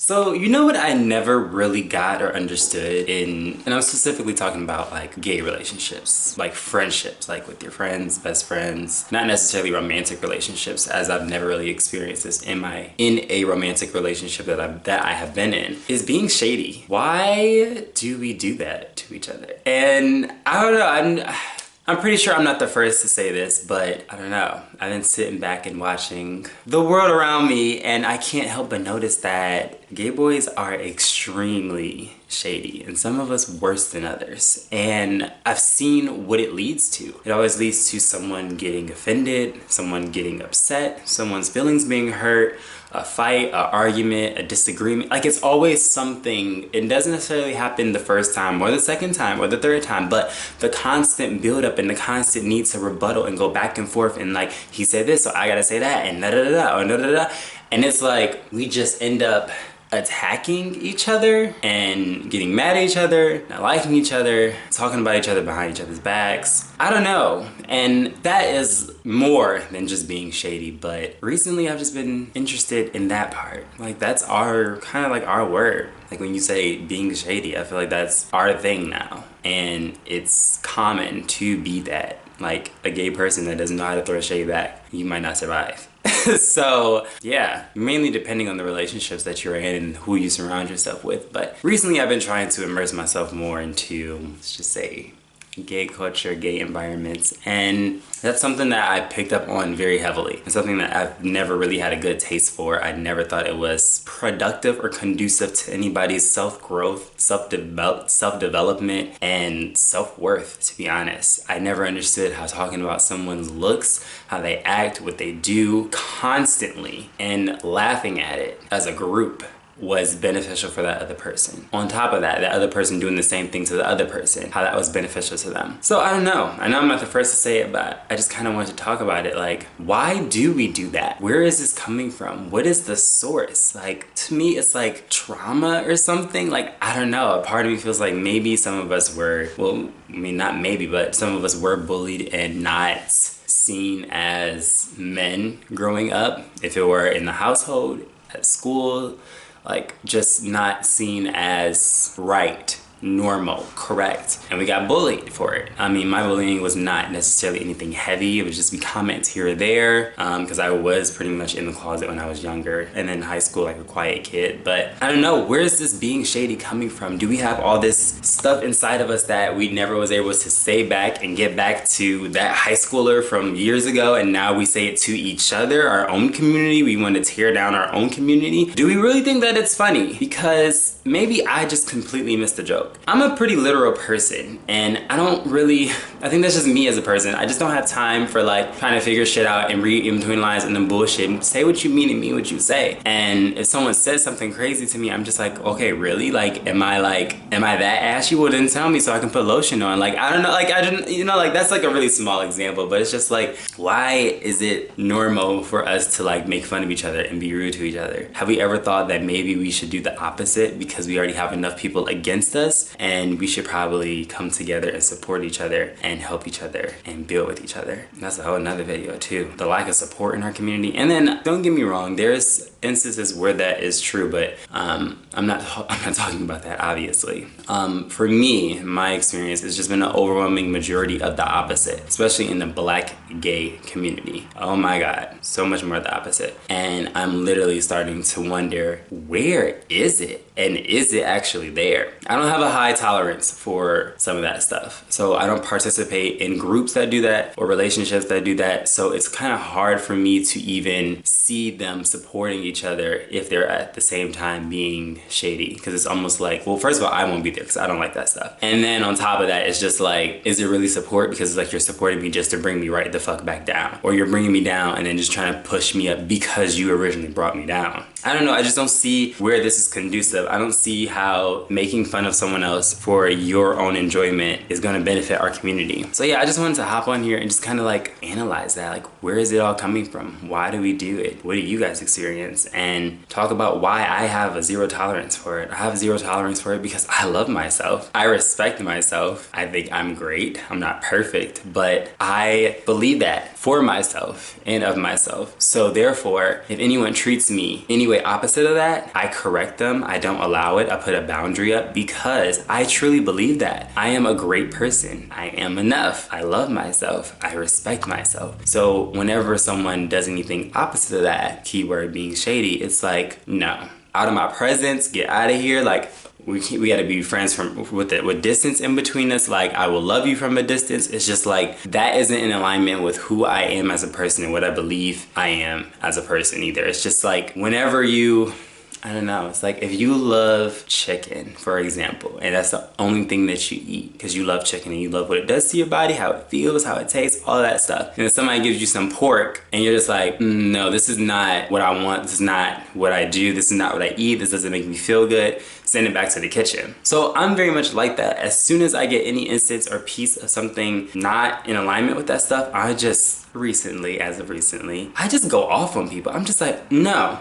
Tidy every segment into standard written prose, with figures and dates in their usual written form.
So, you know what I never really got or understood and I'm specifically talking about like gay relationships, like friendships, like with your friends, best friends, not necessarily romantic relationships, as I've never really experienced this in a romantic relationship that I have been in, is being shady. Why do we do that to each other? And I don't know, I'm pretty sure I'm not the first to say this, but I don't know. I've been sitting back and watching the world around me, and I can't help but notice that gay boys are extremely shady, and some of us worse than others. And I've seen what it leads to. It always leads to someone getting offended, someone getting upset, someone's feelings being hurt, a fight, an argument, a disagreement. Like, it's always something. It doesn't necessarily happen the first time or the second time or the third time, but the constant buildup and the constant need to rebuttal and go back and forth, and like, he said this, so I gotta say that, and da da da da, or da da da. And it's like, we just end up attacking each other and getting mad at each other, not liking each other, talking about each other behind each other's backs. I don't know. And that is more than just being shady, but recently I've just been interested in that part. Like, that's our kind of like our word. Like, when you say being shady, I feel like that's our thing now. And it's common to be that. Like, a gay person that doesn't know how to throw a shade back, you might not survive. So yeah, mainly depending on the relationships that you're in and who you surround yourself with. But recently I've been trying to immerse myself more into, let's just say, gay culture, gay environments, and that's something that I picked up on very heavily. It's something that I've never really had a good taste for. I never thought it was productive or conducive to anybody's self-growth, self-development, and self-worth, to be honest. I never understood how talking about someone's looks, how they act, what they do constantly, and laughing at it as a group was beneficial for that other person. On top of that, that other person doing the same thing to the other person, how that was beneficial to them. So I don't know. I know I'm not the first to say it, but I just kind of wanted to talk about it. Like, why do we do that? Where is this coming from? What is the source? Like, to me, it's like trauma or something. Like, I don't know. A part of me feels like maybe some of us were, well, I mean, not maybe, but some of us were bullied and not seen as men growing up. If it were in the household, at school, like, just not seen as right, normal, correct, and we got bullied for it. I mean, my bullying was not necessarily anything heavy. It would just be comments here or there, because I was pretty much in the closet when I was younger, and then high school, like a quiet kid. But I don't know, where is this being shady coming from? Do we have all this stuff inside of us that we never was able to say back and get back to that high schooler from years ago, and now we say it to each other, our own community? We want to tear down our own community. Do we really think that it's funny? Because maybe I just completely missed the joke. I'm a pretty literal person, and I think that's just me as a person. I just don't have time for like trying to figure shit out and read in between lines and then bullshit. Say what you mean and mean what you say. And if someone says something crazy to me, I'm just like, okay, really? Like, am I that ashy? Well, then tell me so I can put lotion on. Like, I don't know, like, I didn't, you know, like, that's like a really small example, but it's just like, why is it normal for us to like make fun of each other and be rude to each other? Have we ever thought that maybe we should do the opposite because we already have enough people against us? And we should probably come together and support each other and help each other and build with each other. That's a whole nother video too. The lack of support in our community. And then, don't get me wrong, there's instances where that is true, but I'm not talking about that, obviously. For me, my experience has just been an overwhelming majority of the opposite, especially in the Black gay community. Oh my God, so much more the opposite. And I'm literally starting to wonder, where is it? And is it actually there? I don't have a high tolerance for some of that stuff. So I don't participate in groups that do that or relationships that do that. So it's kind of hard for me to even see them supporting each other if they're at the same time being shady. Because it's almost like, well, first of all, I won't be there because I don't like that stuff. And then on top of that, it's just like, is it really support? Because it's like you're supporting me just to bring me right the fuck back down. Or you're bringing me down and then just trying to push me up because you originally brought me down. I don't know, I just don't see where this is conducive. I don't see how making fun of someone else for your own enjoyment is gonna benefit our community. So yeah, I just wanted to hop on here and just kind of like analyze that. Like, where is it all coming from? Why do we do it? What do you guys experience? And talk about why I have a zero tolerance for it. I have zero tolerance for it because I love myself. I respect myself. I think I'm great. I'm not perfect, but I believe that for myself and of myself. So therefore, if anyone treats me any way do a opposite of that, I correct them. I don't allow it. I put a boundary up because I truly believe that. I am a great person. I am enough. I love myself. I respect myself. So whenever someone does anything opposite of that, keyword being shady, it's like, no. Out of my presence, get out of here. Like, we gotta be friends with distance in between us. Like, I will love you from a distance. It's just like, that isn't in alignment with who I am as a person and what I believe I am as a person either. It's just like, whenever you, I don't know, it's like if you love chicken, for example, and that's the only thing that you eat because you love chicken and you love what it does to your body, how it feels, how it tastes, all that stuff. And then somebody gives you some pork and you're just like, no, this is not what I want. This is not what I do. This is not what I eat. This doesn't make me feel good. Send it back to the kitchen. So I'm very much like that. As soon as I get any instance or piece of something not in alignment with that stuff, I just as of recently, I just go off on people. I'm just like, no.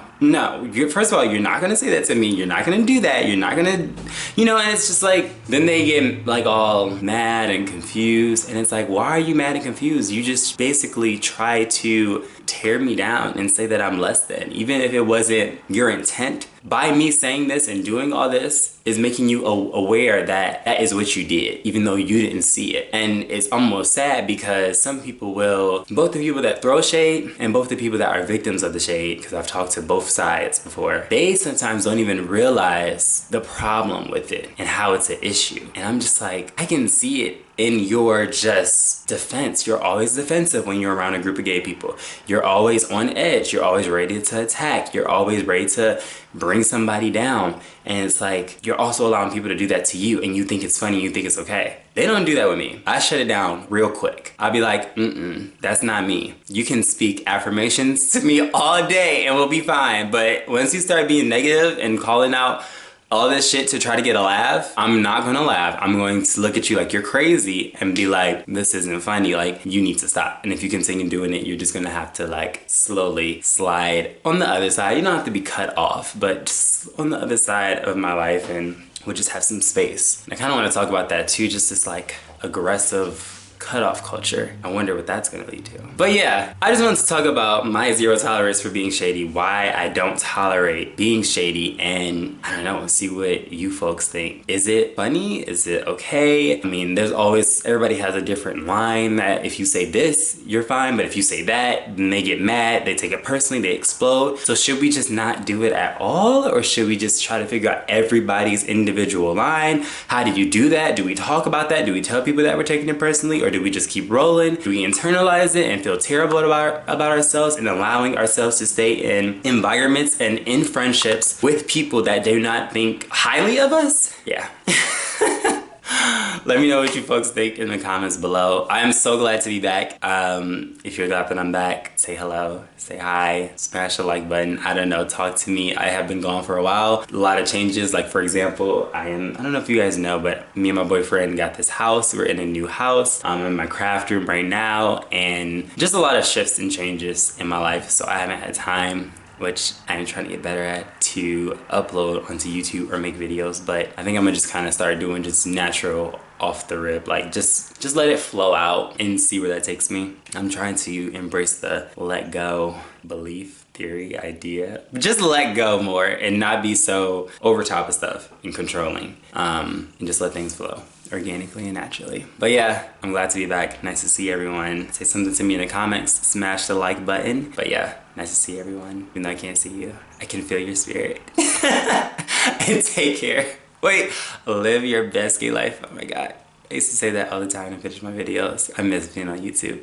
First of all, you're not gonna say that to me. You're not gonna do that. You're not gonna, you know, and it's just like, then they get like all mad and confused. And it's like, why are you mad and confused? You just basically try to tear me down and say that I'm less than, even if it wasn't your intent. By me saying this and doing all this is making you aware that that is what you did, even though you didn't see it. And it's almost sad because some people will, both the people that throw shade and both the people that are victims of the shade, because I've talked to both sides before, they sometimes don't even realize the problem with it and how it's an issue. And I'm just like, I can see it in your just defense. You're always defensive when you're around a group of gay people. You're always on edge. You're always ready to attack. You're always ready to bring somebody down. And it's like, you're also allowing people to do that to you and you think it's funny, you think it's okay. They don't do that with me. I shut it down real quick. I'll be like, that's not me. You can speak affirmations to me all day and we'll be fine. But once you start being negative and calling out all this shit to try to get a laugh, I'm not gonna laugh. I'm going to look at you like you're crazy and be like, this isn't funny, like you need to stop. And if you continue doing it, you're just gonna have to like slowly slide on the other side. You don't have to be cut off, but just on the other side of my life and we'll just have some space. And I kinda wanna talk about that too, just this like aggressive cutoff culture. I wonder what that's gonna lead to. But yeah, I just wanted to talk about my zero tolerance for being shady, why I don't tolerate being shady, and I don't know, see what you folks think. Is it funny? Is it okay? I mean, there's always, everybody has a different line that if you say this, you're fine, but if you say that, then they get mad, they take it personally, they explode. So should we just not do it at all? Or should we just try to figure out everybody's individual line? How do you do that? Do we talk about that? Do we tell people that we're taking it personally? Or do we just keep rolling? Do we internalize it and feel terrible about ourselves and allowing ourselves to stay in environments and in friendships with people that do not think highly of us? Yeah. Let me know what you folks think in the comments below. I am so glad to be back. If you're glad that I'm back, say hello, say hi, smash the like button. I don't know, talk to me. I have been gone for a while. A lot of changes, like for example, I don't know if you guys know, but me and my boyfriend got this house. We're in a new house. I'm in my craft room right now, and just a lot of shifts and changes in my life. So I haven't had time, which I'm trying to get better at, to upload onto YouTube or make videos. But I think I'm gonna just kind of start doing just natural, off the rip, like just let it flow out and see where that takes me. I'm trying to embrace the let go belief, theory, idea. Just let go more and not be so over top of stuff and controlling, and just let things flow organically and naturally. But yeah, I'm glad to be back. Nice to see everyone. Say something to me in the comments, smash the like button. But yeah, nice to see everyone. Even though I can't see you, I can feel your spirit. And take care. Wait, live your best gay life. Oh my God. I used to say that all the time to finish my videos. I miss being on YouTube.